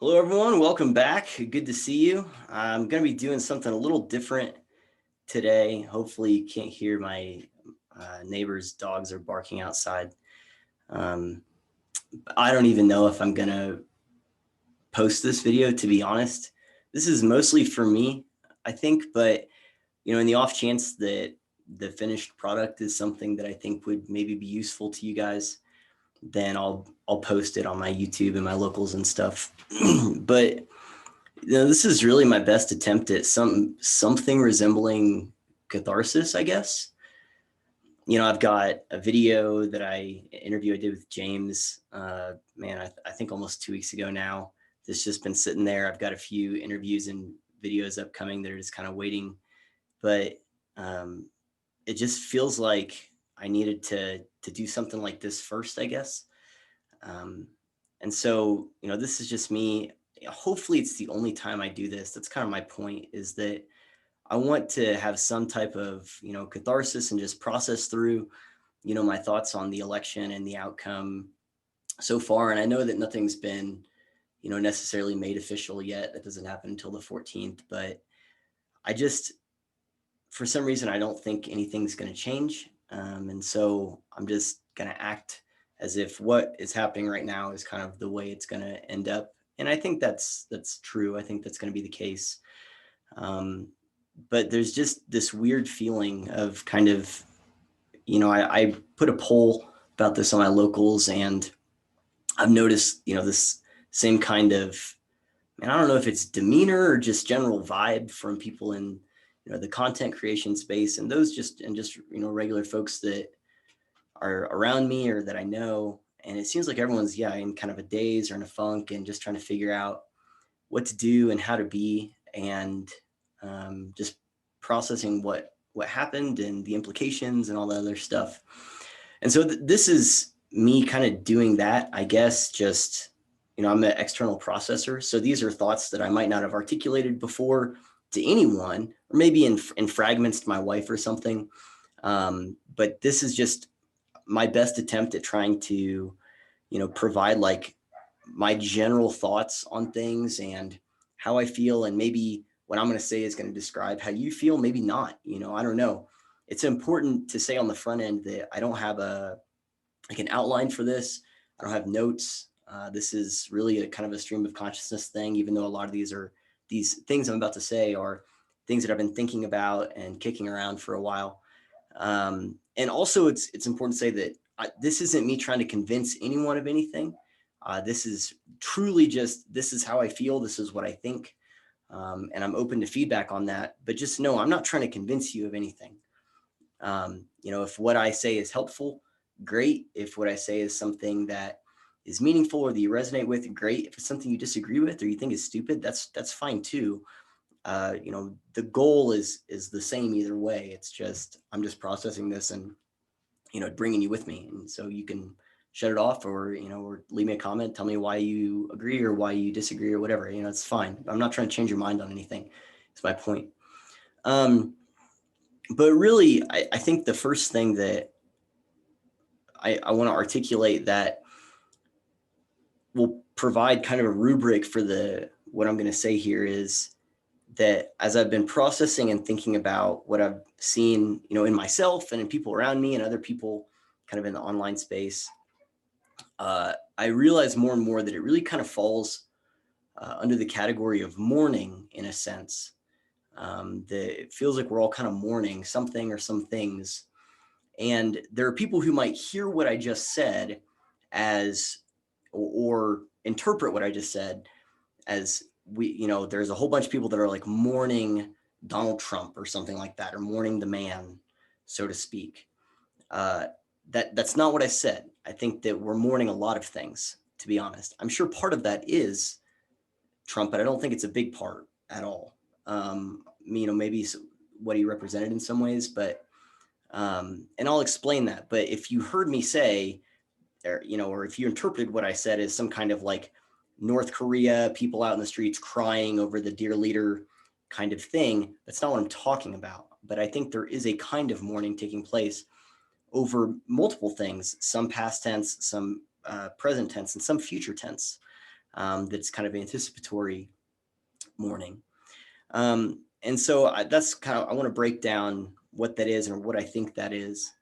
Hello, everyone. Welcome back. Good to see you. I'm going to be doing something a little different today. Hopefully, you can't hear my neighbor's dogs are barking outside. Um, I don't even know if I'm going to post this video, to be honest. This is mostly for me, I think, but in the off chance that the finished product is something that I think would maybe be useful to you guys, then I'll post it on my YouTube and my locals and stuff. But this is really my best attempt at something resembling catharsis, I guess. I've got a video that interview I did with James, I think almost 2 weeks ago now. It's just been sitting there. I've got a few interviews and videos upcoming that are just kind of waiting, but it just feels like I needed to do something like this first, I guess. And so, this is just me. Hopefully it's the only time I do this. That's kind of my point, is that I want to have some type of, catharsis and just process through, my thoughts on the election and the outcome so far. And I know that nothing's been, necessarily made official yet. That doesn't happen until the 14th, but I just, for some reason, I don't think anything's going to change. And so I'm just going to act as if what is happening right now is kind of the way it's going to end up. And I think that's true. I think that's going to be the case. But there's just this weird feeling of kind of, I put a poll about this on my locals, and I've noticed, this same kind of, and I don't know if it's demeanor or just general vibe from people in, the content creation space, and just regular folks that are around me or that I know. And it seems like everyone's, in kind of a daze or in a funk and just trying to figure out what to do and how to be, and just processing what happened and the implications and all the other stuff. And so this is me kind of doing that, I guess. Just, I'm an external processor. So these are thoughts that I might not have articulated before to anyone, or maybe in fragments to my wife or something. But this is just my best attempt at trying to, provide like my general thoughts on things and how I feel. And maybe what I'm going to say is going to describe how you feel, maybe not, I don't know. It's important to say on the front end that I don't have an outline for this. I don't have notes. This is really a kind of a stream of consciousness thing, even though a lot of these things I'm about to say are things that I've been thinking about and kicking around for a while. And also it's important to say that this isn't me trying to convince anyone of anything. This is truly just, this is how I feel. This is what I think. And I'm open to feedback on that, but just know I'm not trying to convince you of anything. If what I say is helpful, great. If what I say is something that is meaningful or that you resonate with, great. If it's something you disagree with or you think is stupid, that's fine too. The goal is the same either way. It's just, I'm just processing this and, bringing you with me. And so you can shut it off or leave me a comment, tell me why you agree or why you disagree or whatever, it's fine. I'm not trying to change your mind on anything. It's my point. But really, I think the first thing that I want to articulate that will provide kind of a rubric for what I'm going to say here is that as I've been processing and thinking about what I've seen, in myself and in people around me and other people kind of in the online space, I realize more and more that it really kind of falls under the category of mourning in a sense. That it feels like we're all kind of mourning something or some things. And there are people who might hear what I just said as, or interpret what I just said as there's a whole bunch of people that are like mourning Donald Trump or something like that, or mourning the man, so to speak. That's not what I said. I think that we're mourning a lot of things, to be honest. I'm sure part of that is Trump, but I don't think it's a big part at all. Maybe what he represented in some ways, but, and I'll explain that. But if you heard me say, or if you interpreted what I said as some kind of like North Korea, people out in the streets crying over the dear leader kind of thing, that's not what I'm talking about. But I think there is a kind of mourning taking place over multiple things, some past tense, some present tense, and some future tense. that's kind of anticipatory mourning. And so that's kind of, I want to break down what that is and what I think that is.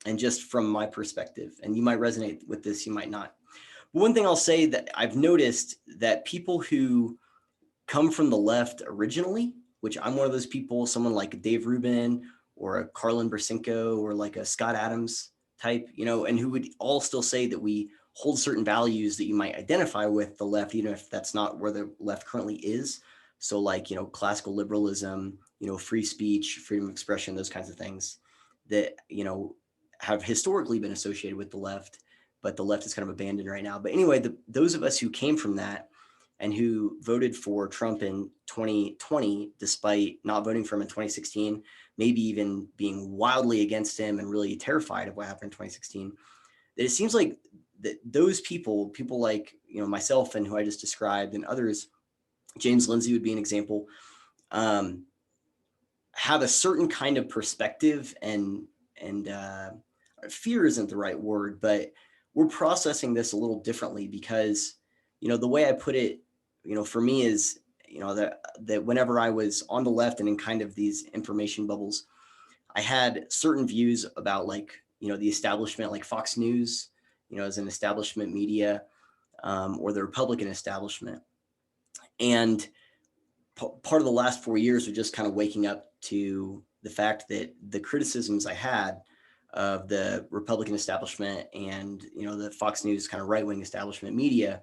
And just from my perspective, and you might resonate with this, you might not. But one thing I'll say that I've noticed that people who come from the left originally, which I'm one of those people, someone like Dave Rubin or a Carlin Bersinko or like a Scott Adams type, and who would all still say that we hold certain values that you might identify with the left, even if that's not where the left currently is. So like, classical liberalism, free speech, freedom of expression, those kinds of things that, have historically been associated with the left, but the left is kind of abandoned right now. But anyway, those of us who came from that and who voted for Trump in 2020, despite not voting for him in 2016, maybe even being wildly against him and really terrified of what happened in 2016, that it seems like that those people like, myself and who I just described and others, James Lindsay would be an example, have a certain kind of perspective and fear isn't the right word, but we're processing this a little differently because, the way I put it, for me is, that whenever I was on the left and in kind of these information bubbles, I had certain views about like, the establishment, like Fox News, as an establishment media, or the Republican establishment. And part of the last 4 years was just kind of waking up to the fact that the criticisms I had of the Republican establishment and, the Fox News kind of right-wing establishment media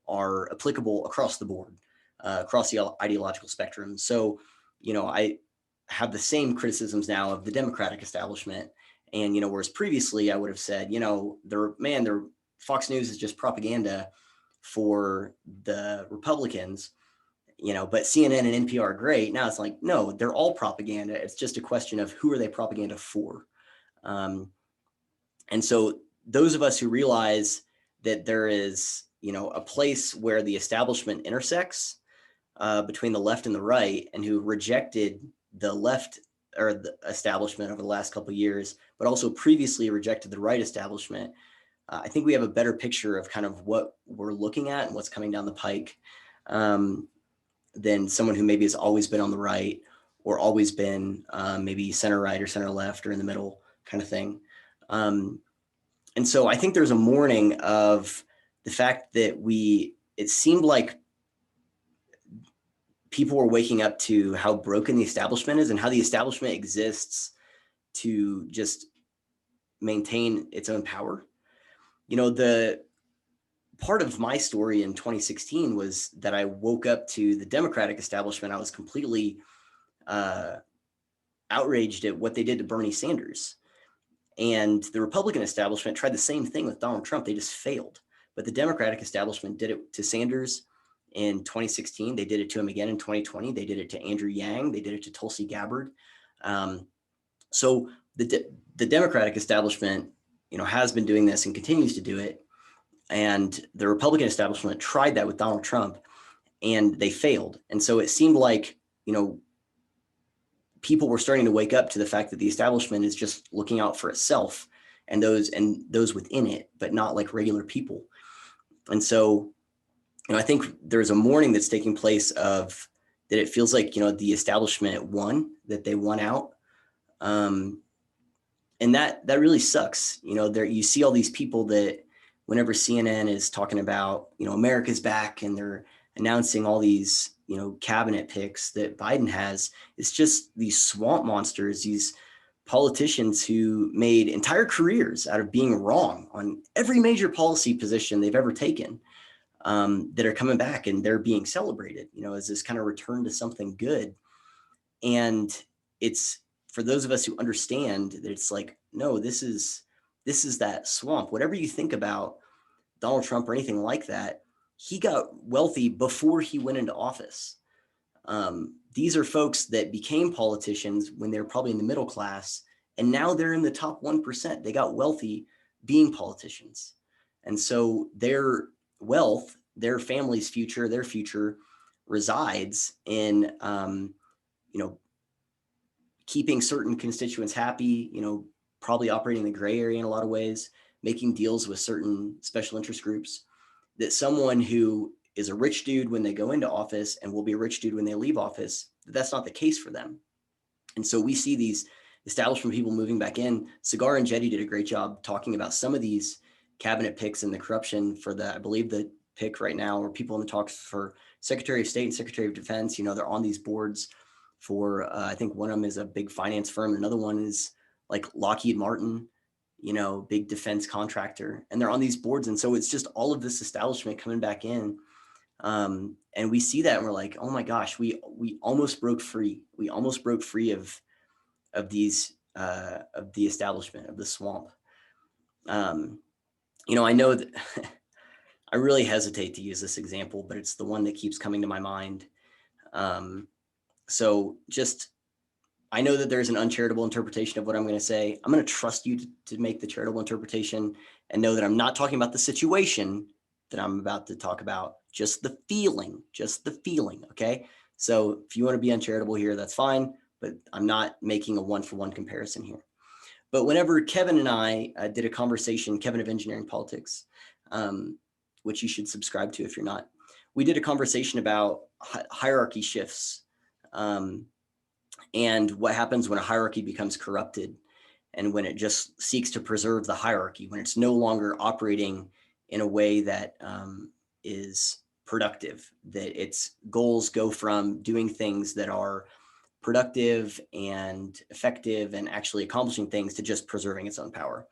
are applicable across the board, across the ideological spectrum. So, I have the same criticisms now of the Democratic establishment. And, whereas previously I would have said, their Fox News is just propaganda for the Republicans, but CNN and NPR are great. Now it's like, no, they're all propaganda. It's just a question of who are they propaganda for? And so those of us who realize that there is, a place where the establishment intersects between the left and the right, and who rejected the left or the establishment over the last couple of years, but also previously rejected the right establishment, I think we have a better picture of kind of what we're looking at and what's coming down the pike than someone who maybe has always been on the right or always been maybe center right or center left or in the middle kind of thing. And so I think there's a mourning of the fact that it seemed like people were waking up to how broken the establishment is and how the establishment exists to just maintain its own power. The part of my story in 2016 was that I woke up to the Democratic establishment. I was completely outraged at what they did to Bernie Sanders. And the Republican establishment tried the same thing with Donald Trump. They just failed. But the Democratic establishment did it to Sanders in 2016. They did it to him again in 2020. They did it to Andrew Yang. They did it to Tulsi Gabbard. So the Democratic establishment, has been doing this and continues to do it. And the Republican establishment tried that with Donald Trump and they failed. And so it seemed like, people were starting to wake up to the fact that the establishment is just looking out for itself and those within it, but not like regular people. And so, I think there's a mourning that's taking place of that. It feels like, the establishment won, that they won out. And that really sucks. There you see all these people that whenever CNN is talking about, America's back and they're announcing all these, cabinet picks that Biden has, it's just these swamp monsters, these politicians who made entire careers out of being wrong on every major policy position they've ever taken, that are coming back and they're being celebrated, as this kind of return to something good. And it's for those of us who understand that it's like, no, this is that swamp. Whatever you think about Donald Trump or anything like that, he got wealthy before he went into office. These are folks that became politicians when they were probably in the middle class, and now they're in the top 1%. They got wealthy being politicians. And so their wealth, their family's future, their future resides in, keeping certain constituents happy, probably operating in the gray area in a lot of ways, making deals with certain special interest groups, that someone who is a rich dude when they go into office and will be a rich dude when they leave office. That's not the case for them. And so we see these establishment people moving back in. Cigar and Jetty did a great job talking about some of these cabinet picks and the corruption for the, I believe the pick right now, or people in the talks for Secretary of State and Secretary of Defense, they're on these boards for, I think one of them is a big finance firm. Another one is like Lockheed Martin, big defense contractor, and they're on these boards. And so it's just all of this establishment coming back in. And we see that and we're like, oh my gosh, we almost broke free. We almost broke free of these, of the establishment, of the swamp. I know that I really hesitate to use this example, but it's the one that keeps coming to my mind. So just, I know that there's an uncharitable interpretation of what I'm going to say. I'm going to trust you to make the charitable interpretation and know that I'm not talking about the situation that I'm about to talk about, just the feeling. Okay. So if you want to be uncharitable here, that's fine, but I'm not making a one-for-one comparison here. But whenever Kevin and I did a conversation, Kevin of Engineering Politics, which you should subscribe to if you're not, we did a conversation about hierarchy shifts and what happens when a hierarchy becomes corrupted and when it just seeks to preserve the hierarchy, when it's no longer operating in a way that is productive, that its goals go from doing things that are productive and effective and actually accomplishing things to just preserving its own power.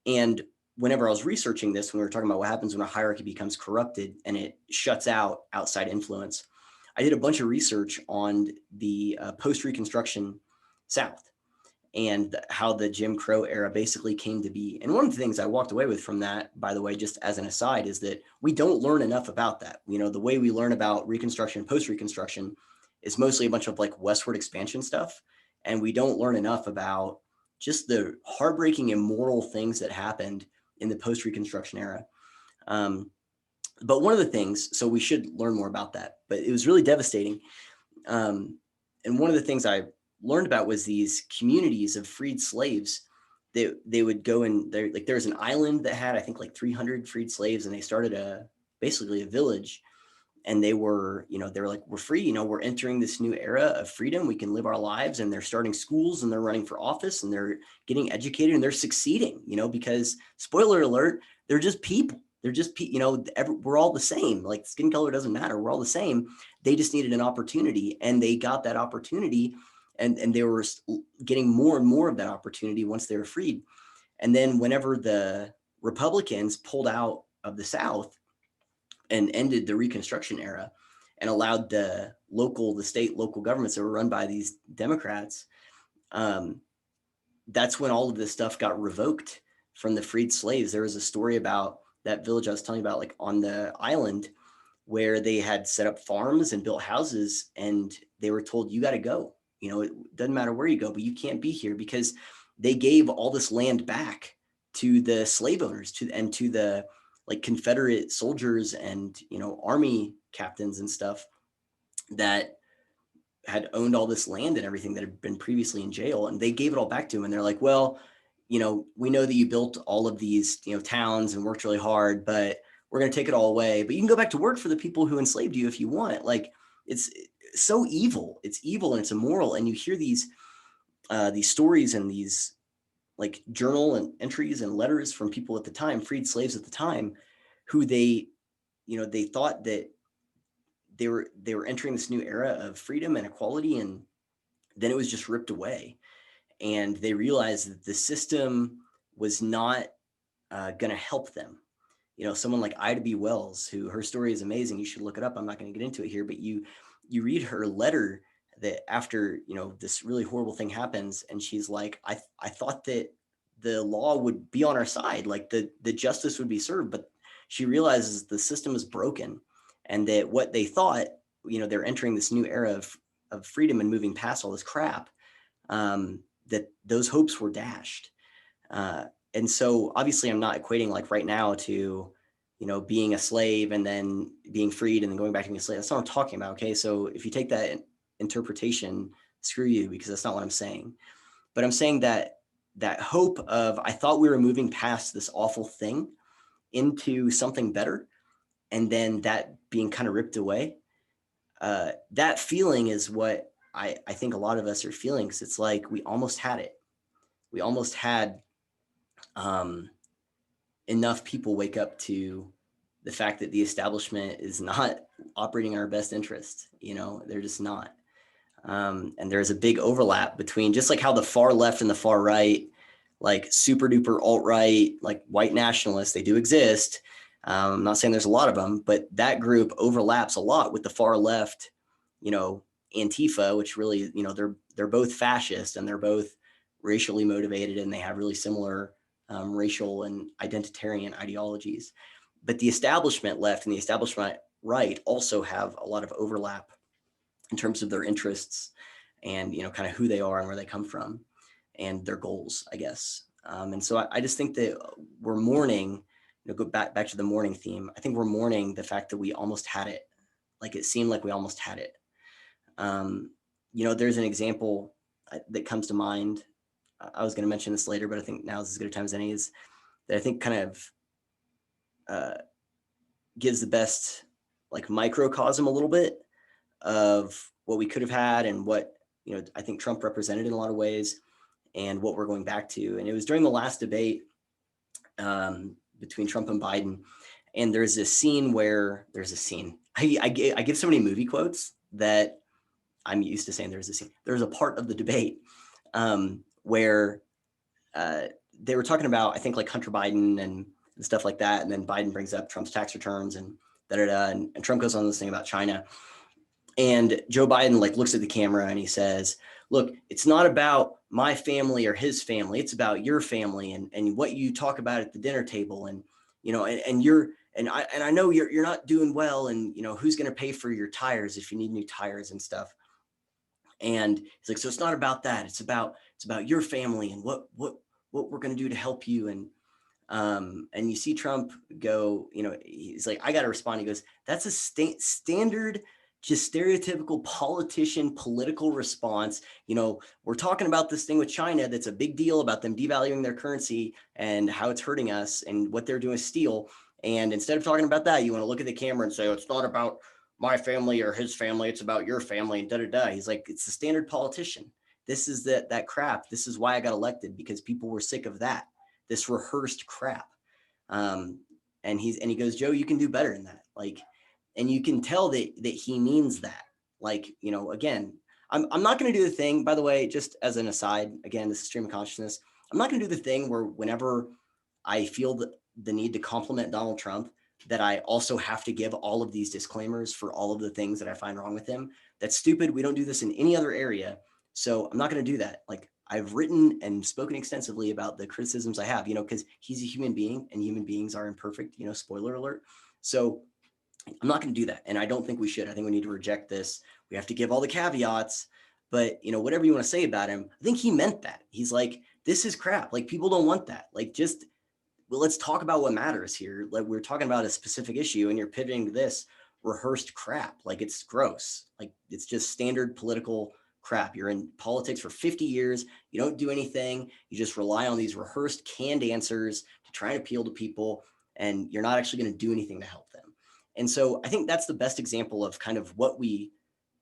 And whenever I was researching this, when we were talking about what happens when a hierarchy becomes corrupted and it shuts out outside influence, I did a bunch of research on the post-Reconstruction South and how the Jim Crow era basically came to be. And one of the things I walked away with from that, by the way, just as an aside, is that we don't learn enough about that. The way we learn about Reconstruction and post-Reconstruction is mostly a bunch of like westward expansion stuff. And we don't learn enough about just the heartbreaking, immoral things that happened in the post-Reconstruction era. But one of the things, so we should learn more about that, but it was really devastating. And one of the things I learned about was these communities of freed slaves. They would go and there was an island that had, I think, like 300 freed slaves, and they started basically a village. And they were like, we're free, we're entering this new era of freedom. We can live our lives. And they're starting schools and they're running for office and they're getting educated and they're succeeding, because spoiler alert, they're just people. They're just, we're all the same. Like skin color doesn't matter. We're all the same. They just needed an opportunity and they got that opportunity and they were getting more and more of that opportunity once they were freed. And then whenever the Republicans pulled out of the South and ended the Reconstruction era and allowed the state local governments that were run by these Democrats, that's when all of this stuff got revoked from the freed slaves. There was a story about that village I was telling you about, like on the island, where they had set up farms and built houses and they were told, you got to go. It doesn't matter where you go, but you can't be here, because they gave all this land back to the slave owners and to the like Confederate soldiers and, army captains and stuff that had owned all this land and everything that had been previously in jail. And they gave it all back to them. And they're like, well, we know that you built all of these, towns and worked really hard, but we're going to take it all away. But you can go back to work for the people who enslaved you if you want. Like, it's so evil. It's evil and it's immoral. And you hear these stories and these like journal and entries and letters from people at the time, freed slaves at the time, who they thought that they were entering this new era of freedom and equality, and then it was just ripped away. And they realized that the system was not going to help them. Someone like Ida B. Wells, who her story is amazing. You should look it up. I'm not going to get into it here, but you read her letter that after, this really horrible thing happens. And she's like, I thought that the law would be on our side, like the justice would be served, but she realizes the system is broken and that what they thought, they're entering this new era of freedom and moving past all this crap, that those hopes were dashed. And so obviously I'm not equating like right now to, being a slave and then being freed and then going back to being a slave. That's not what I'm talking about. Okay. So if you take that interpretation, screw you, because that's not what I'm saying. But I'm saying that hope of, I thought we were moving past this awful thing into something better. and then that being kind of ripped away. That feeling is what I think a lot of us are feeling. Cause it's like we almost had it. We almost had um, enough people wake up to the fact that the establishment is not operating in our best interest. They're just not. And there's a big overlap between, just like how the far left and the far right, like super duper alt-right, like white nationalists, they do exist. I'm not saying there's a lot of them, but that group overlaps a lot with the far left, Antifa, which really, they're both fascist and they're both racially motivated, and they have really similar racial and identitarian ideologies. But the establishment left and the establishment right also have a lot of overlap in terms of their interests and, kind of who they are and where they come from and their goals, I guess. And so I just think that we're mourning, go back to the mourning theme. I think we're mourning the fact that we almost had it. Like it seemed like we almost had it. There's an example that comes to mind. I was going to mention this later, but I think now is as good a time as any, is that I think kind of gives the best like microcosm a little bit of what we could have had and what, I think Trump represented in a lot of ways and what we're going back to. And it was during the last debate between Trump and Biden. And there's a scene where there's a scene. I give so many movie quotes that I'm used to saying there's a scene. There's a part of the debate where they were talking about, I think, like Hunter Biden and stuff like that. And then Biden brings up Trump's tax returns and da-da-da. And Trump goes on this thing about China. And Joe Biden like looks at the camera and he says, look, it's not about my family or his family. It's about your family and what you talk about at the dinner table. And, I know you're not doing well. And, who's going to pay for your tires if you need new tires and stuff. And he's like, so it's not about that. It's about your family and what we're going to do to help you. And you see Trump go, he's like, I got to respond. He goes, that's a standard, just stereotypical politician political response. We're talking about this thing with China that's a big deal about them devaluing their currency and how it's hurting us and what they're doing is steal. And instead of talking about that, you want to look at the camera and say, oh, it's not about my family or his family. It's about your family and da-da-da. He's like, it's the standard politician. This is that crap. This is why I got elected, because people were sick of that, this rehearsed crap. And he goes, Joe, you can do better than that. Like, and you can tell that he means that. Like, again, I'm not going to do the thing, by the way, just as an aside, again, this is stream of consciousness. I'm not going to do the thing where whenever I feel the need to compliment Donald Trump, that I also have to give all of these disclaimers for all of the things that I find wrong with him. That's stupid. We don't do this in any other area. So I'm not going to do that. Like, I've written and spoken extensively about the criticisms I have, because he's a human being and human beings are imperfect, spoiler alert. So I'm not going to do that. And I don't think we should. I think we need to reject this. We have to give all the caveats, but whatever you want to say about him, I think he meant that. He's like, this is crap. Like, people don't want that. Like, well, let's talk about what matters here. Like, we're talking about a specific issue and you're pivoting to this rehearsed crap. Like, it's gross. Like, it's just standard political crap. You're in politics for 50 years. You don't do anything. You just rely on these rehearsed canned answers to try and appeal to people. And you're not actually going to do anything to help them. And so I think that's the best example of kind of what we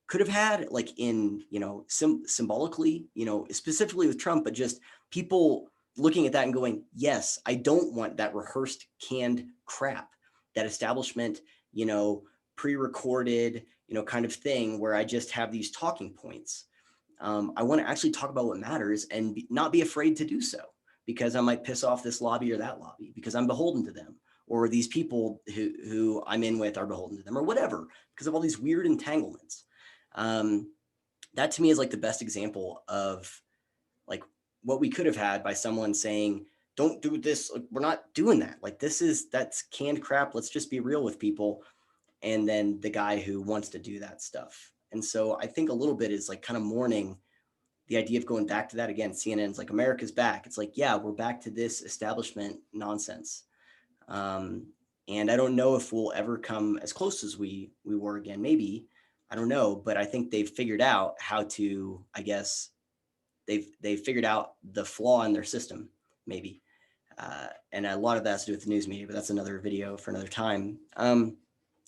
could have had, like in, symbolically, specifically with Trump, but just people looking at that and going, yes, I don't want that rehearsed canned crap, that establishment, pre-recorded, kind of thing where I just have these talking points. I want to actually talk about what matters and not be afraid to do so, because I might piss off this lobby or that lobby because I'm beholden to them, or these people who I'm in with are beholden to them, or whatever, because of all these weird entanglements. That to me is like the best example of like what we could have had by someone saying, don't do this. Like, we're not doing that. Like, that's canned crap. Let's just be real with people. And then the guy who wants to do that stuff. And so I think a little bit is like kind of mourning the idea of going back to that again. CNN's like, America's back. It's like, yeah, we're back to this establishment nonsense. And I don't know if we'll ever come as close as we were again. Maybe, I don't know, but I think they've figured out how to, I guess, they've figured out the flaw in their system, maybe. And a lot of that has to do with the news media, but that's another video for another time.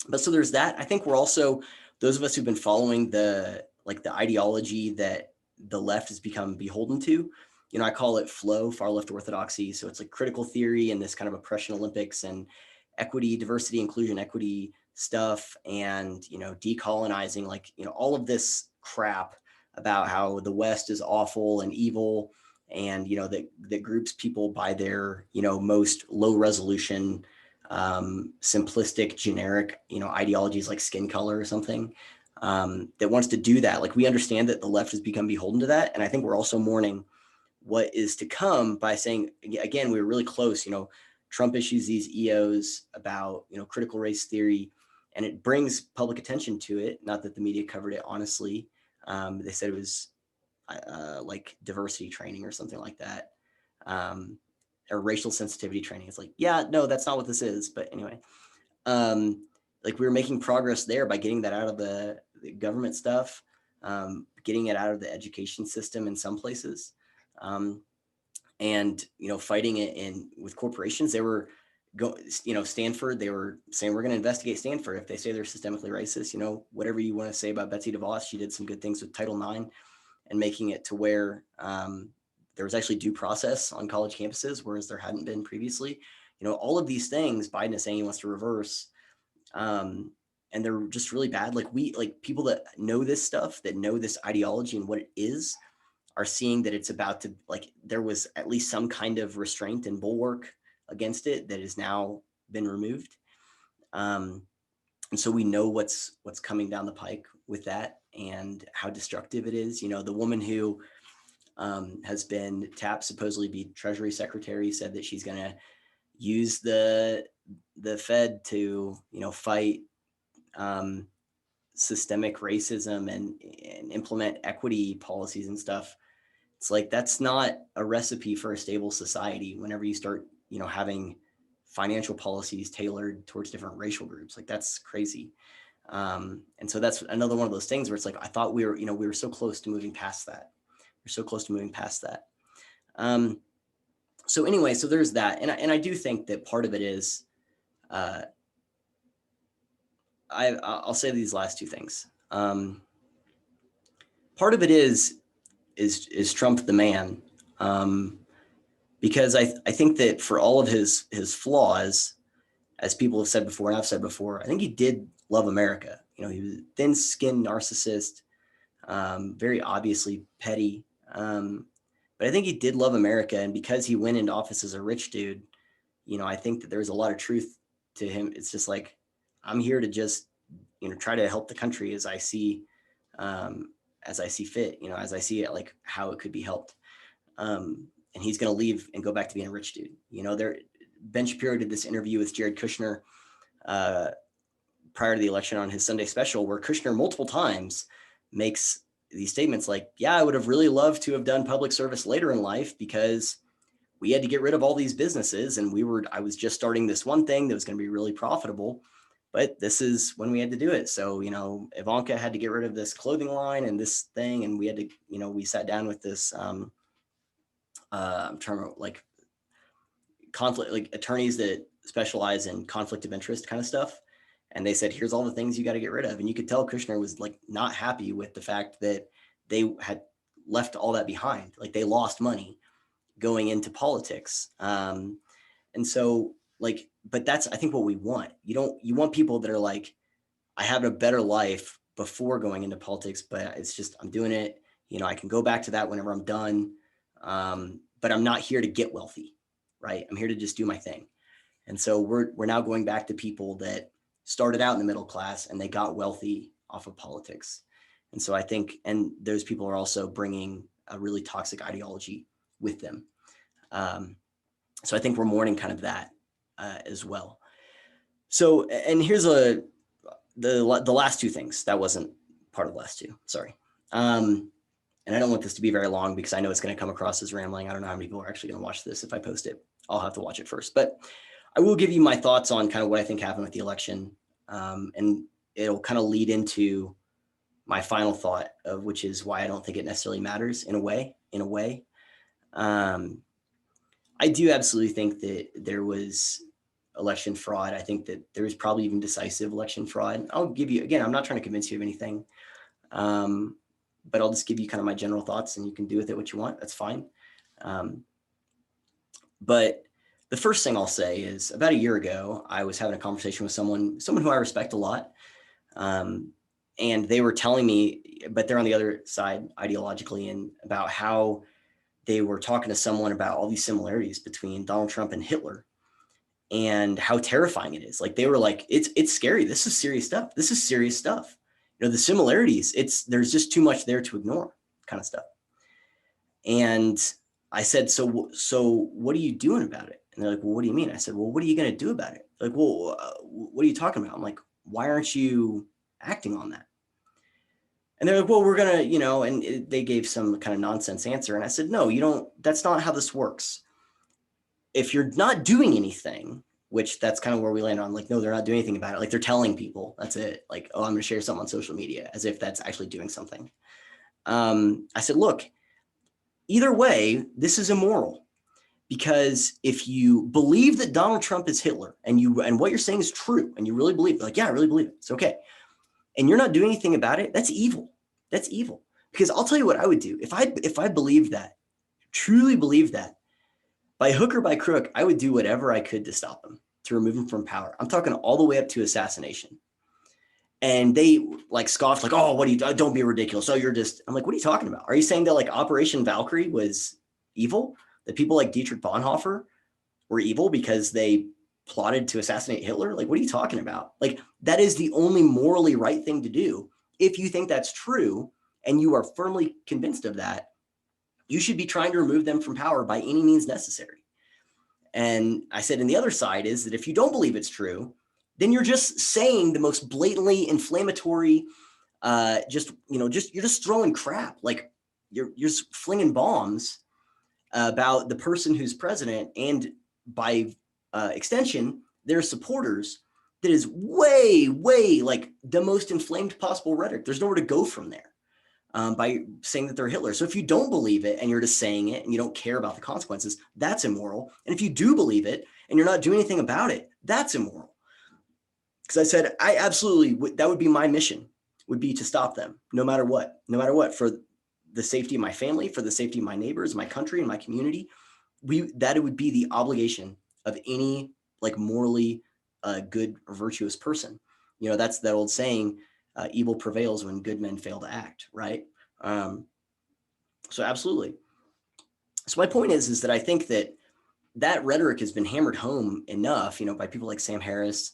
But so there's that. I think we're also, those of us who've been following the ideology that the left has become beholden to, I call it flow, far left orthodoxy. So it's like critical theory and this kind of oppression Olympics and equity, diversity, inclusion, equity stuff, and, decolonizing, all of this crap about how the West is awful and evil, and, that groups people by their, most low resolution, simplistic, generic, ideologies like skin color or something, that wants to do that. Like, we understand that the left has become beholden to that. And I think we're also mourning what is to come by saying, again, we were really close. Trump issues these EOs about, critical race theory, and it brings public attention to it. Not that the media covered it honestly. They said it was like diversity training or something like that. Or racial sensitivity training. It's like, yeah, no, that's not what this is. But anyway, like, we were making progress there by getting that out of the government stuff, getting it out of the education system in some places, and, fighting it with corporations. They were Stanford, they were saying, we're going to investigate Stanford if they say they're systemically racist. Whatever you want to say about Betsy DeVos, she did some good things with Title IX and making it to where there was actually due process on college campuses, whereas there hadn't been previously. All of these things Biden is saying he wants to reverse, and they're just really bad. Like, people that know this stuff, that know this ideology and what it is, are seeing that it's about to, there was at least some kind of restraint and bulwark against it that has now been removed. And so we know what's coming down the pike with that and how destructive it is. The woman who has been tapped, supposedly be Treasury Secretary, said that she's going to use the Fed to, fight systemic racism and implement equity policies and stuff. It's like, that's not a recipe for a stable society. Whenever you start, having financial policies tailored towards different racial groups, like, that's crazy. And so that's another one of those things where it's like, I thought we were so close to moving past that. We're so close to moving past that. So anyway, so there's that. And I do think that part of it is, I'll say these last two things. Part of it is Trump the man, because I think that for all of his flaws, as people have said before, and I've said before, I think he did love America. He was a thin-skinned narcissist, very obviously petty, but I think he did love America. And because he went into office as a rich dude, I think that there's a lot of truth to him. It's just like, I'm here to just, try to help the country as I see fit, as I see it, like, how it could be helped. And he's going to leave and go back to being a rich dude. Ben Shapiro did this interview with Jared Kushner prior to the election on his Sunday special, where Kushner multiple times makes these statements like, yeah, I would have really loved to have done public service later in life because we had to get rid of all these businesses, and I was just starting this one thing that was going to be really profitable, but this is when we had to do it. So, Ivanka had to get rid of this clothing line and this thing, and we had to, we sat down with this, I'm trying to, like, conflict, like, attorneys that specialize in conflict of interest kind of stuff. And they said, here's all the things you got to get rid of. And you could tell Kushner was, like, not happy with the fact that they had left all that behind. Like, they lost money going into politics. And so, like, but that's, I think, what we want. You want people that are like, I have a better life before going into politics, but it's just, I'm doing it. I can go back to that whenever I'm done. But I'm not here to get wealthy, right? I'm here to just do my thing. And so we're now going back to people that started out in the middle class and they got wealthy off of politics. And so I think, and those people are also bringing a really toxic ideology with them. So I think we're mourning kind of that as well. So, and here's the last two things. That wasn't part of the last two, sorry. And I don't want this to be very long because I know it's going to come across as rambling. I don't know how many people are actually going to watch this if I post it. I'll have to watch it first, but I will give you my thoughts on kind of what I think happened with the election. And it'll kind of lead into my final thought of, which is why I don't think it necessarily matters in a way. I do absolutely think that there was election fraud. I think that there is probably even decisive election fraud. I'll give you, again, I'm not trying to convince you of anything, but I'll just give you kind of my general thoughts, and you can do with it what you want. That's fine. But the first thing I'll say is, about a year ago, I was having a conversation with someone who I respect a lot. And they were telling me, but they're on the other side ideologically, and about how they were talking to someone about all these similarities between Donald Trump and Hitler and how terrifying it is. Like, they were like, it's scary. This is serious stuff. This is serious stuff. You know, the similarities, there's just too much there to ignore, kind of stuff. And I said, so what are you doing about it? And they're like, well, what do you mean? I said, well, what are you going to do about it? Like, well, what are you talking about? I'm like, why aren't you acting on that? And they're like, well, we're going to, you know, and they gave some kind of nonsense answer. And I said, no, you don't, that's not how this works. If you're not doing anything, which that's kind of where we land on, like, no, they're not doing anything about it. Like, they're telling people, that's it. Like, oh, I'm going to share something on social media, as if that's actually doing something. I said, look, either way, this is immoral, because if you believe that Donald Trump is Hitler, and what you're saying is true, and you really believe it, like, yeah, I really believe it, it's okay, and you're not doing anything about it, that's evil. That's evil. Because I'll tell you what I would do. If I believed that, truly believed that, by hook or by crook, I would do whatever I could to stop him, to remove him from power. I'm talking all the way up to assassination. And they like scoffed, like, oh, what do you, don't be ridiculous. Oh, you're just, I'm like, what are you talking about? Are you saying that like Operation Valkyrie was evil? That people like Dietrich Bonhoeffer were evil because they plotted to assassinate Hitler? Like, what are you talking about? Like, that is the only morally right thing to do. If you think that's true and you are firmly convinced of that, you should be trying to remove them from power by any means necessary. And I said, and the other side is that if you don't believe it's true, then you're just saying the most blatantly inflammatory, you're just throwing crap. Like, you're just flinging bombs about the person who's president, and by extension, their supporters, that is way, way like the most inflamed possible rhetoric. There's nowhere to go from there by saying that they're Hitler. So if you don't believe it and you're just saying it and you don't care about the consequences, that's immoral. And if you do believe it and you're not doing anything about it, that's immoral. Because I said, I absolutely, that would be my mission, would be to stop them no matter what, for the safety of my family, for the safety of my neighbors, my country, and my community. That it would be the obligation of any like morally good or virtuous person. You know, that's that old saying, evil prevails when good men fail to act, right? So absolutely. So my point is that I think that rhetoric has been hammered home enough, you know, by people like Sam Harris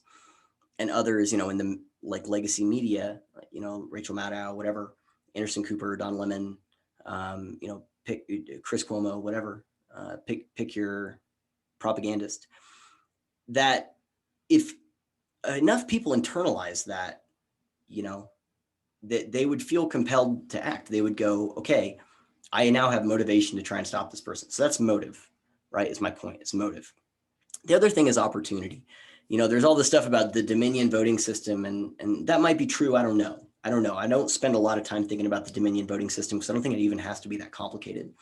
and others, you know, in the like legacy media, you know, Rachel Maddow, whatever, Anderson Cooper, Don Lemon, you know, pick Chris Cuomo, whatever, pick your propagandist. That if enough people internalize that, you know, that they would feel compelled to act. They would go, okay, I now have motivation to try and stop this person. So that's motive, right? Is my point. It's motive. The other thing is opportunity. You know, there's all this stuff about the Dominion voting system, and that might be true. I don't know. I don't spend a lot of time thinking about the Dominion voting system because I don't think it even has to be that complicated.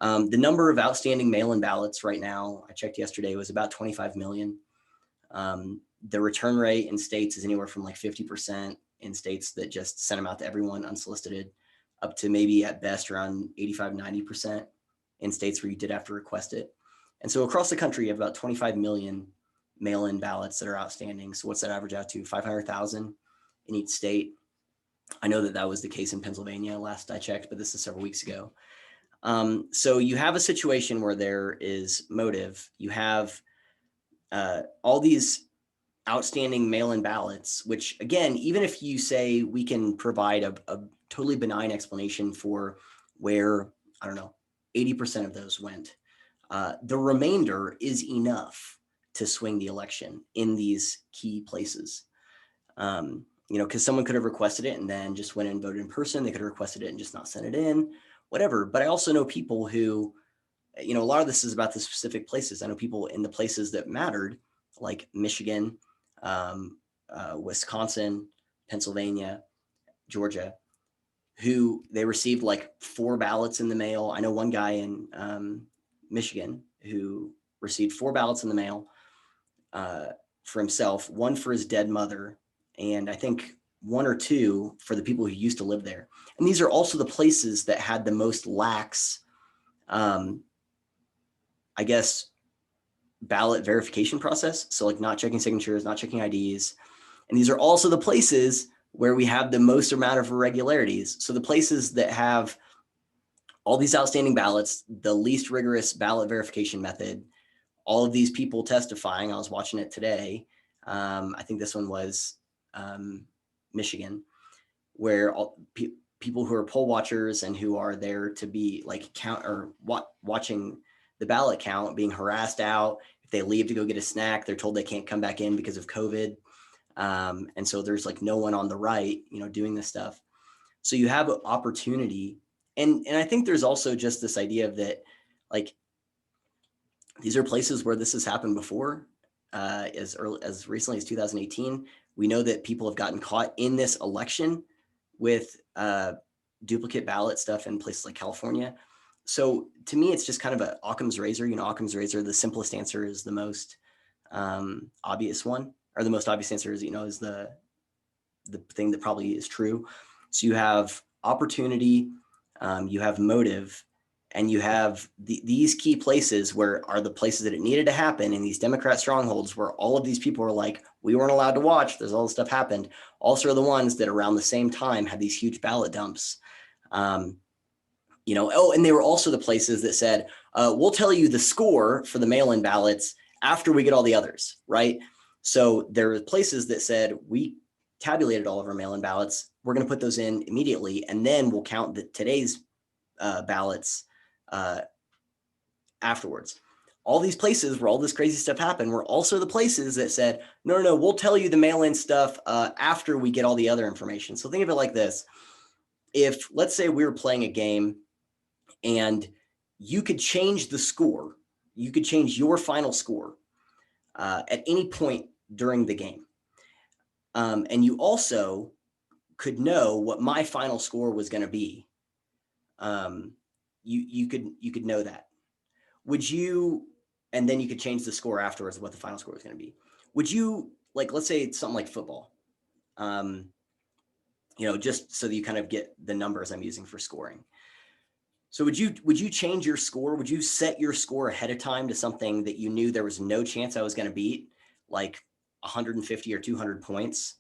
The number of outstanding mail-in ballots right now, I checked yesterday, was about 25 million. The return rate in states is anywhere from like 50% in states that just sent them out to everyone unsolicited, up to maybe at best around 85, 90% in states where you did have to request it. And so across the country, you have about 25 million mail-in ballots that are outstanding. So what's that average out to? 500,000 in each state. I know that was the case in Pennsylvania last I checked, but this is several weeks ago. So you have a situation where there is motive. You have all these outstanding mail-in ballots, which again, even if you say we can provide a totally benign explanation for where, I don't know, 80% of those went, the remainder is enough to swing the election in these key places. You know, because someone could have requested it and then just went and voted in person. They could have requested it and just not sent it in, whatever. But I also know people who, you know, a lot of this is about the specific places. I know people in the places that mattered, like Michigan, Wisconsin, Pennsylvania, Georgia, who they received like 4 ballots in the mail. I know one guy in Michigan who received 4 ballots in the mail. for himself, one for his dead mother, and I think one or two for the people who used to live there. And these are also the places that had the most lax, I guess, ballot verification process. So like not checking signatures, not checking IDs. And these are also the places where we have the most amount of irregularities. So the places that have all these outstanding ballots, the least rigorous ballot verification method, all of these people testifying. I was watching it today. I think this one was Michigan, where all people who are poll watchers and who are there to be like count or watching the ballot count being harassed out. If they leave to go get a snack, they're told they can't come back in because of COVID. And so there's like no one on the right, doing this stuff. So you have an opportunity. And I think there's also just this idea of that, like, these are places where this has happened before, as recently as 2018. We know that people have gotten caught in this election with duplicate ballot stuff in places like California. So to me, it's just kind of an Occam's razor. Occam's razor, the simplest answer is the most obvious one, or the most obvious answer is, is the thing that probably is true. So you have opportunity, you have motive, and you have these key places where are the places that it needed to happen in these Democrat strongholds where all of these people are like, we weren't allowed to watch. There's all this stuff happened. Also are the ones that around the same time had these huge ballot dumps. And they were also the places that said, we'll tell you the score for the mail-in ballots after we get all the others, right? So there were places that said, we tabulated all of our mail-in ballots. We're going to put those in immediately, and then we'll count today's ballots afterwards. All these places where all this crazy stuff happened were also the places that said, no, we'll tell you the mail-in stuff after we get all the other information. So think of it like this. If, let's say we were playing a game and you could change the score, you could change your final score at any point during the game. And you also could know what my final score was going to be. You could know that. Would you, and then you could change the score afterwards, what the final score was going to be. Would you, like, let's say it's something like football, just so that you kind of get the numbers I'm using for scoring. So would you change your score? Would you set your score ahead of time to something that you knew there was no chance I was going to beat, like 150 or 200 points?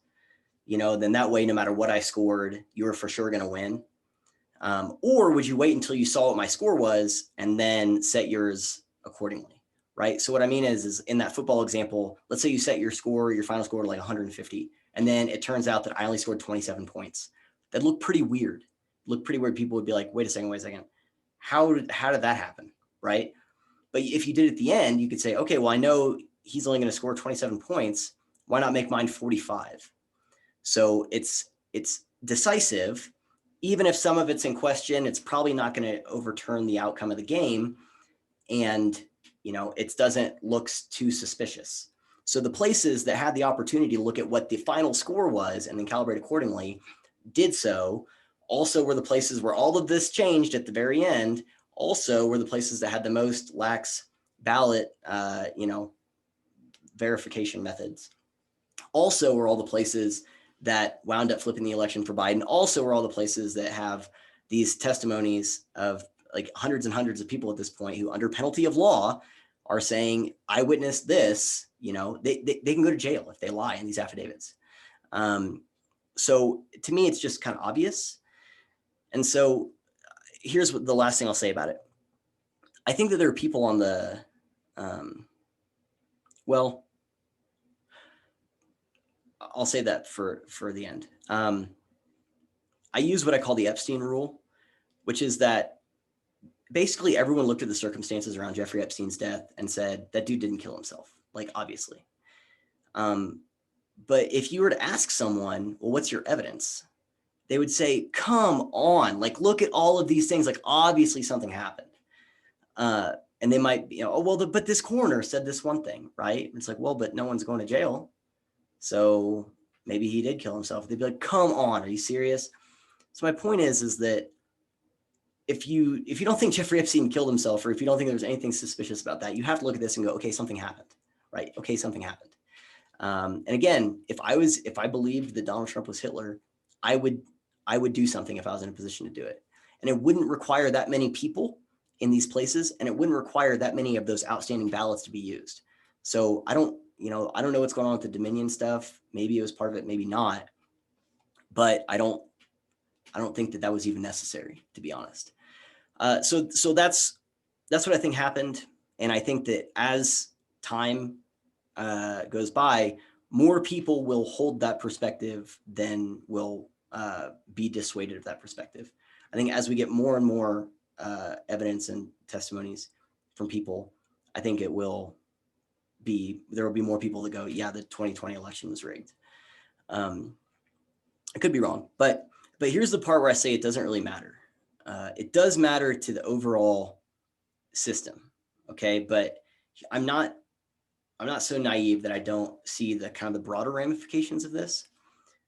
Then that way, no matter what I scored, you were for sure going to win. Or would you wait until you saw what my score was and then set yours accordingly, right? So what I mean is in that football example, let's say you set your final score to like 150, and then it turns out that I only scored 27 points. That looked pretty weird. People would be like, wait a second. How did that happen, right? But if you did at the end, you could say, okay, well, I know he's only going to score 27 points. Why not make mine 45? So it's decisive. Even if some of it's in question, it's probably not going to overturn the outcome of the game. And, it doesn't look too suspicious. So the places that had the opportunity to look at what the final score was and then calibrate accordingly did so. Also were the places where all of this changed at the very end. Also were the places that had the most lax ballot, verification methods. Also were all the places that wound up flipping the election for Biden. Also were all the places that have these testimonies of like hundreds and hundreds of people at this point who under penalty of law are saying, I witnessed this, they can go to jail if they lie in these affidavits. So to me, it's just kind of obvious. And so here's what the last thing I'll say about it. I think that there are people on the, I'll say that for the end. I use what I call the Epstein rule, which is that basically everyone looked at the circumstances around Jeffrey Epstein's death and said, that dude didn't kill himself, like obviously. But if you were to ask someone, well, what's your evidence? They would say, come on, like, look at all of these things, like obviously something happened. And they might be, but this coroner said this one thing, right? It's like, well, but no one's going to jail. So maybe he did kill himself. They'd be like, come on, are you serious? So my point is that if you don't think Jeffrey Epstein killed himself, or if you don't think there's anything suspicious about that, you have to look at this and go, okay, something happened, right? Okay, something happened. And again, if I believed that Donald Trump was Hitler, I would do something if I was in a position to do it. And it wouldn't require that many people in these places, and it wouldn't require that many of those outstanding ballots to be used. So I don't know what's going on with the Dominion stuff. Maybe it was part of it, maybe not. But I don't think that was even necessary, to be honest. So that's what I think happened. And I think that as time goes by, more people will hold that perspective than will be dissuaded of that perspective. I think as we get more and more evidence and testimonies from people, I think there will be more people that go, yeah, the 2020 election was rigged. I could be wrong, but here's the part where I say it doesn't really matter. It does matter to the overall system, okay? But I'm not so naive that I don't see the kind of the broader ramifications of this.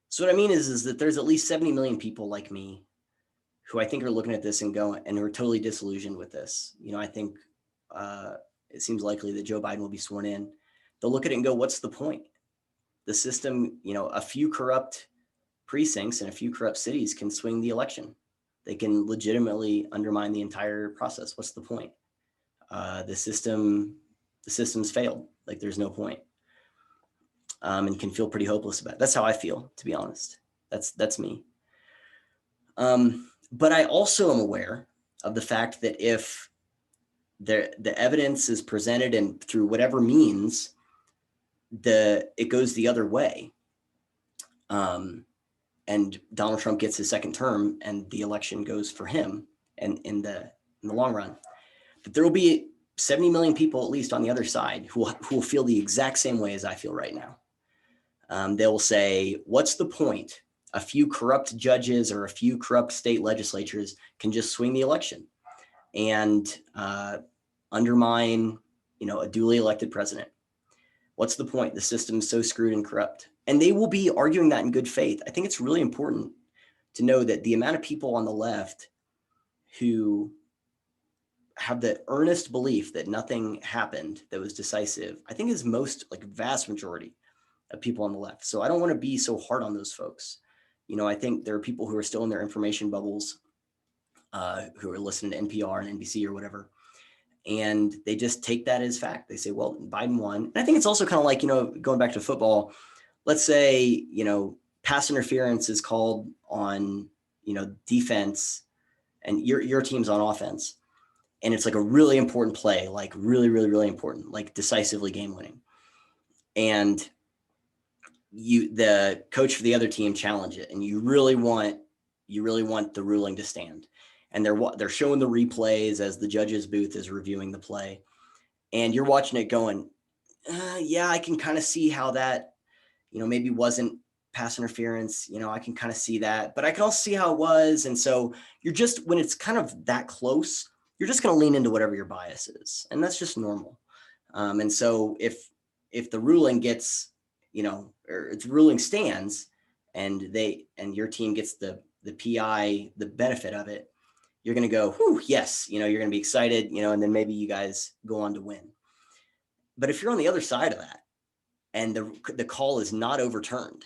So what I mean is that there's at least 70 million people like me who I think are looking at this and who are totally disillusioned with this. I think it seems likely that Joe Biden will be sworn in. They'll look at it and go, what's the point? The system, a few corrupt precincts and a few corrupt cities can swing the election. They can legitimately undermine the entire process. What's the point? The system's failed. Like, there's no point. And can feel pretty hopeless about it. That's how I feel, to be honest. That's me. But I also am aware of the fact that if the evidence is presented and through whatever means, it goes the other way, and Donald Trump gets his second term and the election goes for him, and in the long run, that there will be 70 million people at least on the other side who will feel the exact same way as I feel right now. They will say, what's the point? A few corrupt judges or a few corrupt state legislatures can just swing the election and undermine, a duly elected president. What's the point? The system's so screwed and corrupt. And they will be arguing that in good faith. I think it's really important to know that the amount of people on the left who have the earnest belief that nothing happened that was decisive, I think is vast majority of people on the left. So I don't want to be so hard on those folks. I think there are people who are still in their information bubbles, who are listening to NPR and NBC or whatever. And they just take that as fact. They say, well, Biden won. And I think it's also kind of like, going back to football, let's say, pass interference is called on, defense, and your team's on offense. And it's like a really important play, like really, really, really important, like decisively game winning. And the coach for the other team challenge it. And you really want the ruling to stand. And they're showing the replays as the judge's booth is reviewing the play. And you're watching it going, yeah, I can kind of see how that, maybe wasn't pass interference. I can kind of see that, but I can also see how it was. And so when it's kind of that close, you're just going to lean into whatever your bias is. And that's just normal. And so if the ruling gets, or if the ruling stands and your team gets the PI, the benefit of it, you're going to go, whew, yes, you're going to be excited, and then maybe you guys go on to win. But if you're on the other side of that and the call is not overturned,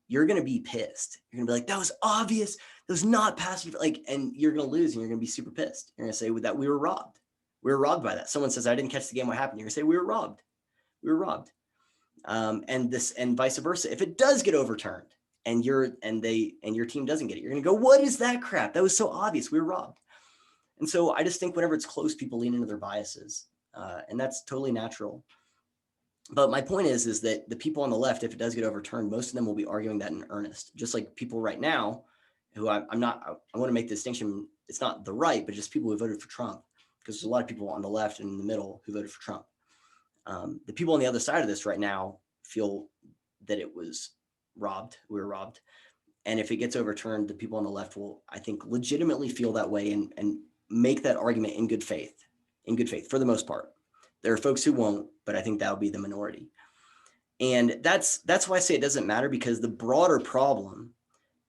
you're going to be pissed. You're going to be like, that was obvious. That was not passive. And you're going to lose and you're going to be super pissed. You're going to say that we were robbed. We were robbed by that. Someone says, I didn't catch the game. What happened? You're going to say, we were robbed. We were robbed. And vice versa. If it does get overturned and your team doesn't get it, you're going to go, what is that crap? That was so obvious. We were robbed. And so I just think whenever it's close, people lean into their biases, and that's totally natural. But my point is that the people on the left, if it does get overturned, most of them will be arguing that in earnest, just like people right now who I want to make the distinction. It's not the right, but just people who voted for Trump, because there's a lot of people on the left and in the middle who voted for Trump. The people on the other side of this right now feel that it was robbed. We were robbed. And if it gets overturned, the people on the left will, I think, legitimately feel that way and make that argument in good faith for the most part. There are folks who won't, but I think that'll be the minority. And that's why I say it doesn't matter, because the broader problem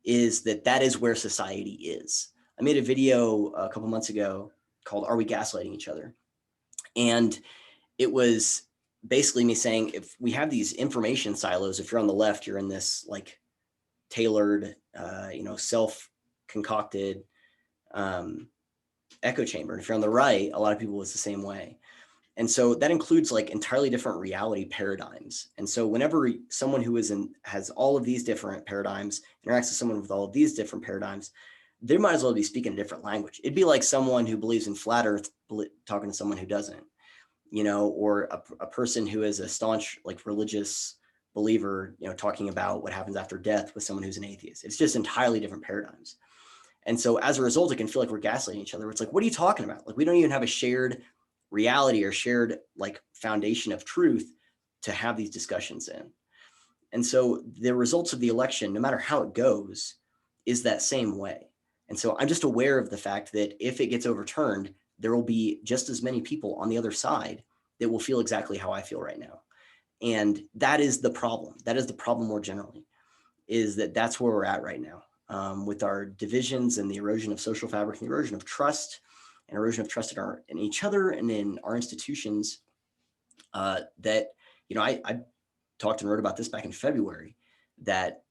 is that is where society is. I made a video a couple months ago called "Are We Gaslighting Each Other?" And it was basically me saying, if we have these information silos, if you're on the left, you're in this like tailored, self-concocted echo chamber. And if you're on the right, a lot of people was the same way. And so that includes like entirely different reality paradigms. And so whenever someone who has all of these different paradigms interacts with someone with all of these different paradigms, they might as well be speaking a different language. It'd be like someone who believes in flat earth talking to someone who doesn't, or a person who is a staunch like religious believer, talking about what happens after death with someone who's an atheist. It's just entirely different paradigms. And so as a result, it can feel like we're gaslighting each other. It's like, what are you talking about? Like, we don't even have a shared reality or shared like foundation of truth to have these discussions in. And so the results of the election, no matter how it goes, is that same way. And so I'm just aware of the fact that if it gets overturned, there will be just as many people on the other side that will feel exactly how I feel right now. And that is the problem. That is the problem more generally, is that that's where we're at right now, with our divisions and the erosion of social fabric, and the erosion of trust, and erosion of trust in each other and in our institutions. That, I talked and wrote about this back in February, that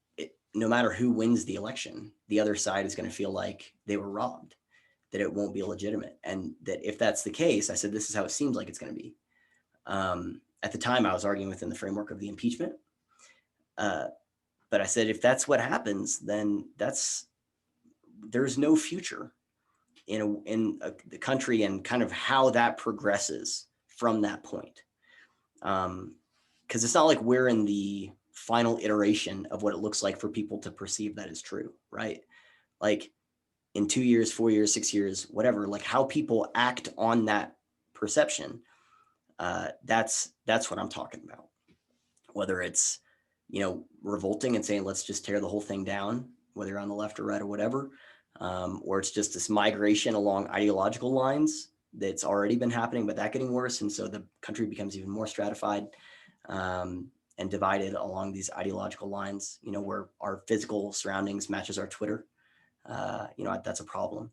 no matter who wins the election, the other side is going to feel like they were robbed, that it won't be legitimate. And that if that's the case, I said, this is how it seems like it's going to be. At the time, I was arguing within the framework of the impeachment. But I said, if that's what happens, then there's no future in the country and kind of how that progresses from that point. Because it's not like we're in the final iteration of what it looks like for people to perceive that is true, right? Like in 2 years, 4 years, 6 years, whatever, like how people act on that perception, that's what I'm talking about. Whether it's, revolting and saying, let's just tear the whole thing down, whether you're on the left or right or whatever, or it's just this migration along ideological lines that's already been happening, but that getting worse. And so the country becomes even more stratified and divided along these ideological lines, where our physical surroundings matches our Twitter. That's a problem.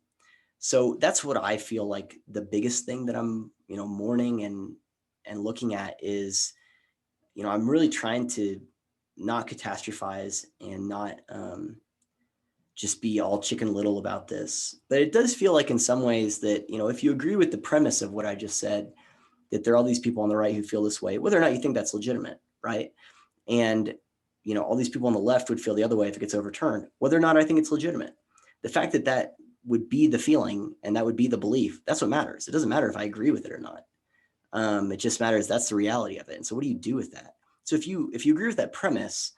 So that's what I feel like the biggest thing that I'm, mourning and looking at is, I'm really trying to not catastrophize and not just be all Chicken Little about this. But it does feel like in some ways that, if you agree with the premise of what I just said, that there are all these people on the right who feel this way, whether or not you think that's legitimate, right? And, all these people on the left would feel the other way if it gets overturned, whether or not I think it's legitimate. The fact that that would be the feeling and that would be the belief, that's what matters. It doesn't matter if I agree with it or not. It just matters that's the reality of it. And so what do you do with that? So if you agree with that premise,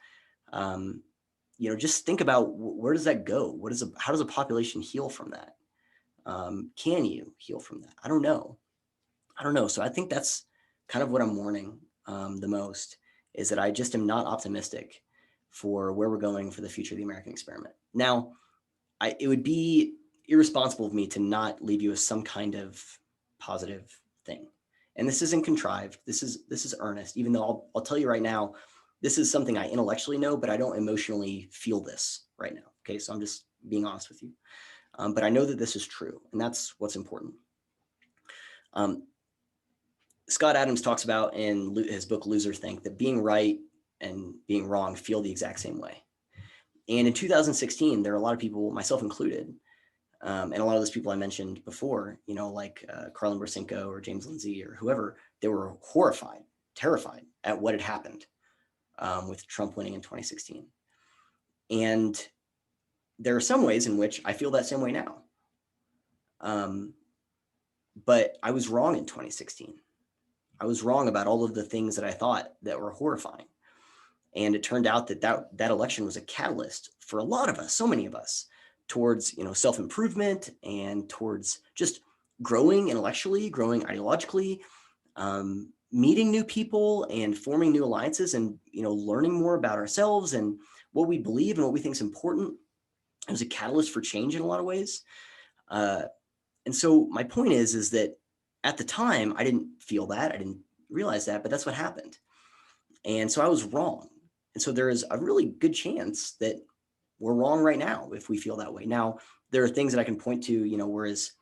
just think about where does that go? How does a population heal from that? Can you heal from that? I don't know. So I think that's kind of what I'm mourning the most, is that I just am not optimistic for where we're going for the future of the American experiment. Now, it would be irresponsible of me to not leave you with some kind of positive thing. And this isn't contrived. This is earnest, even though I'll tell you right now, this is something I intellectually know, but I don't emotionally feel this right now. Okay, so I'm just being honest with you. But I know that this is true, and that's what's important. Scott Adams talks about in his book, Loser Think, that being right and being wrong feel the exact same way. And in 2016, there are a lot of people, myself included, and a lot of those people I mentioned before, like Carlin Bursinko or James Lindsay or whoever, they were horrified, terrified at what had happened with Trump winning in 2016. And there are some ways in which I feel that same way now. But I was wrong in 2016. I was wrong about all of the things that I thought that were horrifying. And it turned out that election was a catalyst for a lot of us, so many of us, towards self-improvement and towards just growing intellectually, growing ideologically, meeting new people and forming new alliances, and learning more about ourselves and what we believe and what we think is important. It was a catalyst for change in a lot of ways. And so my point is that at the time I didn't feel that, I didn't realize that, but that's what happened. And so I was wrong. And so there is a really good chance that we're wrong right now if we feel that way. Now, there are things that I can point to, whereas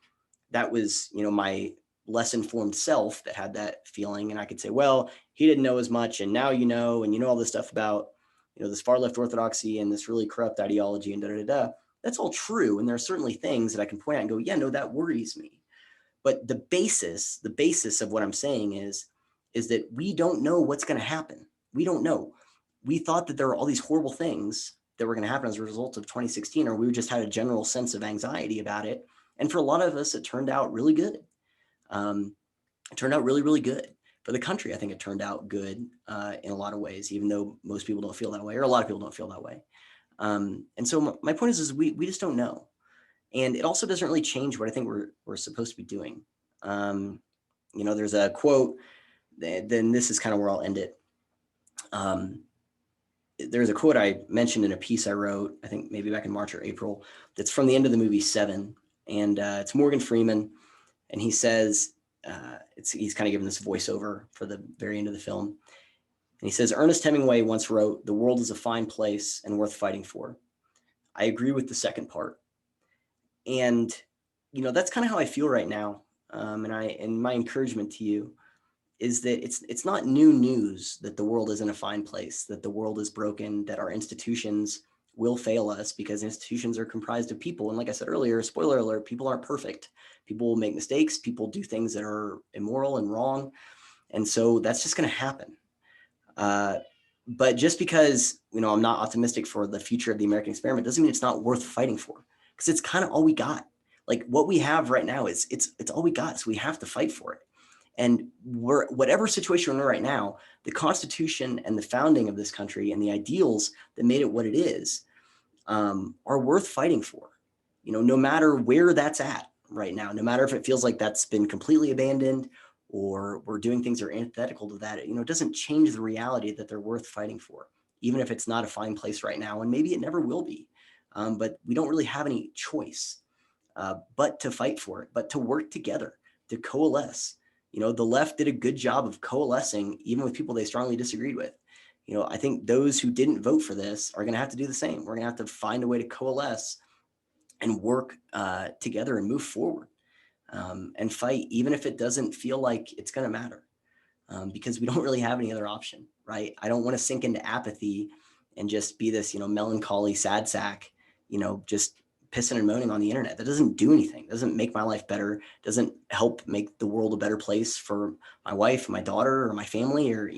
that was, my less informed self that had that feeling. And I could say, well, he didn't know as much. And now you know, and you know all this stuff about, this far left orthodoxy and this really corrupt ideology and da da da. That's all true. And there are certainly things that I can point out and go, yeah, no, that worries me. But the basis of what I'm saying is that we don't know what's going to happen. We don't know. We thought that there were all these horrible things that were going to happen as a result of 2016, or we just had a general sense of anxiety about it. And for a lot of us, it turned out really good. It turned out really, really good. For the country, I think it turned out good in a lot of ways, even though most people don't feel that way, or a lot of people don't feel that way. And so my point is we just don't know. And it also doesn't really change what I think we're supposed to be doing. There's a quote, then this is kind of where I'll end it. There's a quote I mentioned in a piece I wrote, I think maybe back in March or April, that's from the end of the movie Seven. And it's Morgan Freeman. And he says, he's kind of given this voiceover for the very end of the film. And he says, Ernest Hemingway once wrote, "The world is a fine place and worth fighting for." I agree with the second part. And, that's kind of how I feel right now. And my encouragement to you is that it's not new news that the world isn't a fine place, that the world is broken, that our institutions will fail us, because institutions are comprised of people. And like I said earlier, spoiler alert, people aren't perfect. People will make mistakes. People do things that are immoral and wrong. And so that's just going to happen. But just because, I'm not optimistic for the future of the American experiment doesn't mean it's not worth fighting for, because it's kind of all we got. Like what we have right now is it's all we got. So we have to fight for it. And whatever situation we're in right now, the Constitution and the founding of this country and the ideals that made it what it is are worth fighting for, no matter where that's at right now, no matter if it feels like that's been completely abandoned or we're doing things that are antithetical to that, it doesn't change the reality that they're worth fighting for, even if it's not a fine place right now. And maybe it never will be, but we don't really have any choice but to fight for it, but to work together, to coalesce. The left did a good job of coalescing, even with people they strongly disagreed with. I think those who didn't vote for this are going to have to do the same. We're going to have to find a way to coalesce and work together and move forward and fight, even if it doesn't feel like it's going to matter, because we don't really have any other option, right? I don't want to sink into apathy and just be this, melancholy, sad sack, just pissing and moaning on the internet. That doesn't do anything. It doesn't make my life better. It doesn't help make the world a better place for my wife, my daughter, or my family, or,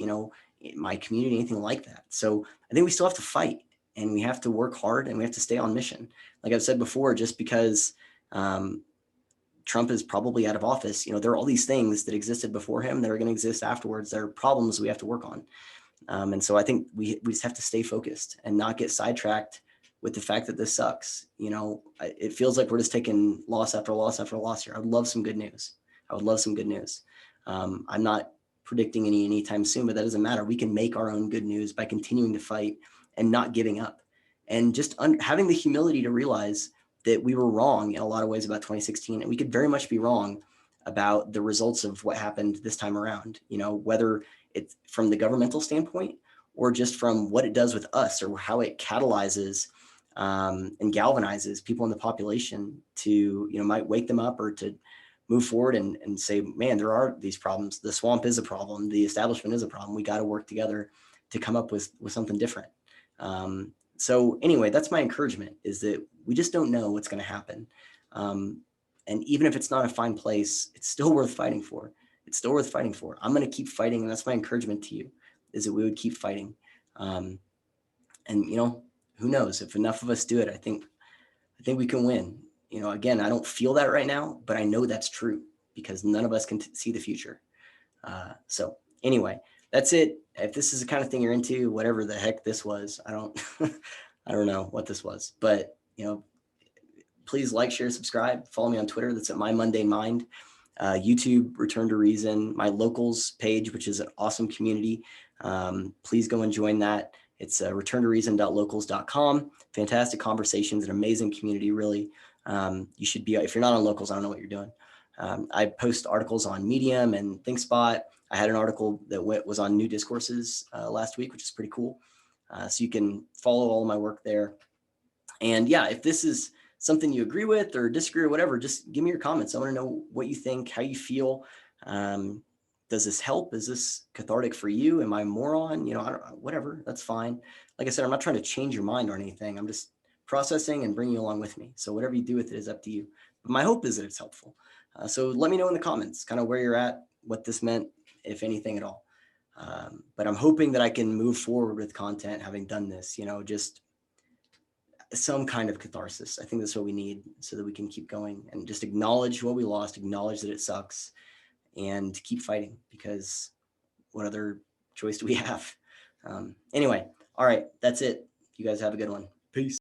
my community, anything like that. So I think we still have to fight, and we have to work hard, and we have to stay on mission. Like I've said before, just because Trump is probably out of office, there are all these things that existed before him that are going to exist afterwards. There are problems we have to work on. And so I think we just have to stay focused and not get sidetracked with the fact that this sucks. It feels like we're just taking loss after loss after loss here. I would love some good news. I'm not predicting anytime soon, but that doesn't matter. We can make our own good news by continuing to fight and not giving up, and just having the humility to realize that we were wrong in a lot of ways about 2016, and we could very much be wrong about the results of what happened this time around, whether it's from the governmental standpoint or just from what it does with us, or how it catalyzes and galvanizes people in the population to, might wake them up or to move forward and say, man, there are these problems. The swamp is a problem. The establishment is a problem. We got to work together to come up with something different. So anyway, that's my encouragement, is that we just don't know what's going to happen. And even if it's not a fine place, it's still worth fighting for. It's still worth fighting for. I'm going to keep fighting. And that's my encouragement to you, is that we would keep fighting. And, who knows, if enough of us do it, I think we can win. Again, I don't feel that right now, but I know that's true, because none of us can see the future. So anyway, that's it. If this is the kind of thing you're into, whatever the heck this was, I don't, I don't know what this was, but please like, share, subscribe, follow me on Twitter. That's at My Mundane Mind, YouTube, Return to Reason, my locals page, which is an awesome community. Please go and join that. It's returntoreason.locals.com. Fantastic conversations, an amazing community, really. You should be, if you're not on locals, I don't know what you're doing. I post articles on Medium and ThinkSpot. I had an article that was on New Discourses last week, which is pretty cool. So you can follow all of my work there. And yeah, if this is something you agree with or disagree or whatever, just give me your comments. I want to know what you think, how you feel. Does this help? Is this cathartic for you? Am I a moron? I don't, whatever, that's fine. Like I said, I'm not trying to change your mind or anything. I'm just processing and bringing you along with me. So whatever you do with it is up to you. But my hope is that it's helpful. So let me know in the comments kind of where you're at, what this meant, if anything at all. But I'm hoping that I can move forward with content having done this, just some kind of catharsis. I think that's what we need so that we can keep going and just acknowledge what we lost, acknowledge that it sucks, and keep fighting, because what other choice do we have? Anyway, all right, that's it. You guys have a good one. Peace.